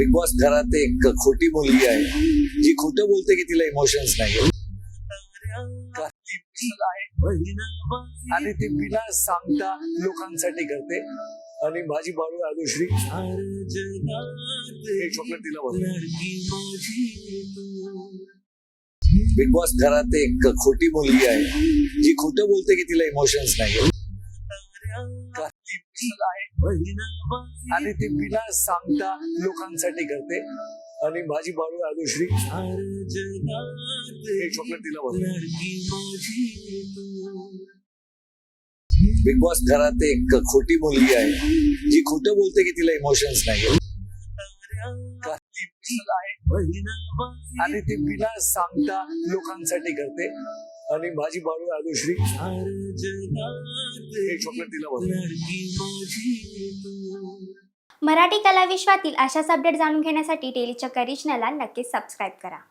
Big boss घरात एक खोटी मुलगी आहे जी खोटं बोलते की तिला इमोशन्स नाही आणि ती बिना सांगता लोकांसाठी करते. आणि माझी बाळू आदुश्री हे चॉकलेट तिला बघ. बिग बॉस घरात एक खोटी मुलगी आहे जी खोटं बोलते की तिला इमोशन्स नाही आणि ती बिना सांगता लोकांसाठी करते. आणि माझी बाळू आदुश्री हे चॉकलेट तिला बघ. बिग बॉस घरात एक खोटी मुलगी आहे जी खोटं बोलते की तिला इमोशन्स नाही आणि ती बिना सांगता लोकांसाठी करते. आणि माझी बाळू आदुश्री हे चॉकलेट तिला बघ. मराठी कला विश्वातील अशाच अपडेट जाणून घेण्यासाठी डेली चक्कर चॅनलला नक्कीच सबस्क्राईब करा.